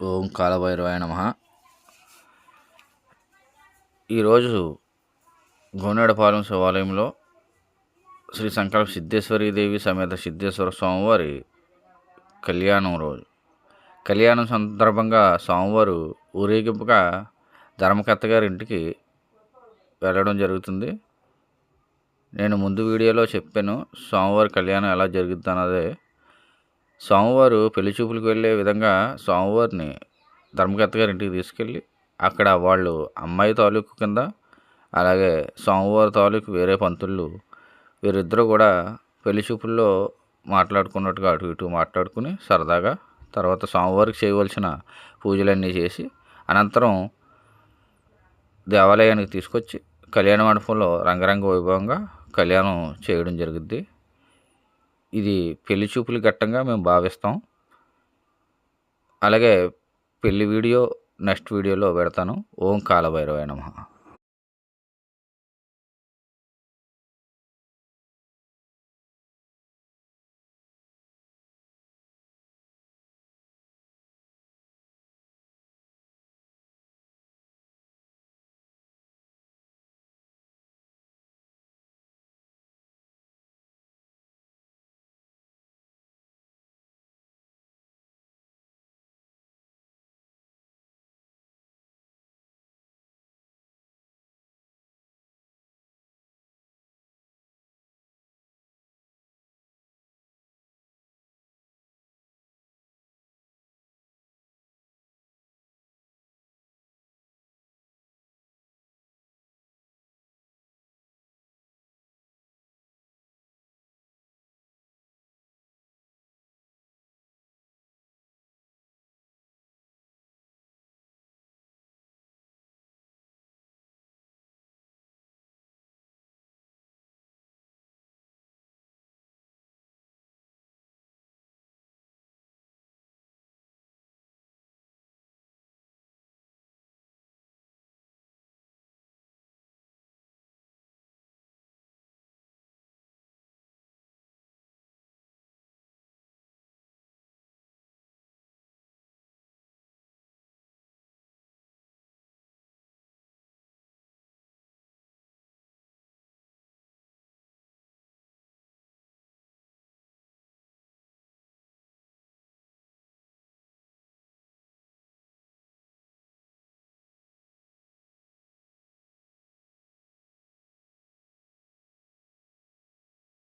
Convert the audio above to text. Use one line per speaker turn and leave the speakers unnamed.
ఓం కాలభైరవాయ నమః. ఈరోజు గోనేడపాలెం శివాలయంలో శ్రీ సంకల్ప సిద్ధేశ్వరీదేవి సమేత సిద్ధేశ్వర స్వామివారి కళ్యాణం రోజు. కళ్యాణం సందర్భంగా స్వామివారు ఊరేగింపుగా ధర్మకర్త గారి ఇంటికి వెళ్ళడం జరుగుతుంది. నేను ముందు వీడియోలో చెప్పాను స్వామివారి కళ్యాణం ఎలా జరుగుతుంది అన్నదే. స్వామివారు పెళ్లి చూపులకు వెళ్ళే విధంగా స్వామివారిని ధర్మకర్త గారి ఇంటికి తీసుకెళ్ళి అక్కడ వాళ్ళు అమ్మాయి తాలూకు కింద, అలాగే స్వామివారి తాలూకు వేరే పంతుళ్ళు వీరిద్దరూ కూడా పెళ్లి చూపుల్లో మాట్లాడుకున్నట్టుగా అటు ఇటు మాట్లాడుకుని సరదాగా తర్వాత స్వామివారికి చేయవలసిన పూజలన్నీ చేసి అనంతరం దేవాలయానికి తీసుకొచ్చి కళ్యాణ మండపంలో రంగరంగ వైభవంగా కళ్యాణం చేయడం జరుగుద్ది. ఇది పెళ్లి చూపులు ఘట్టంగా మేము భావిస్తాం. అలాగే పెళ్లి వీడియో నెక్స్ట్ వీడియోలో పెడతాను. ఓం కాలభైరవాయ నమః.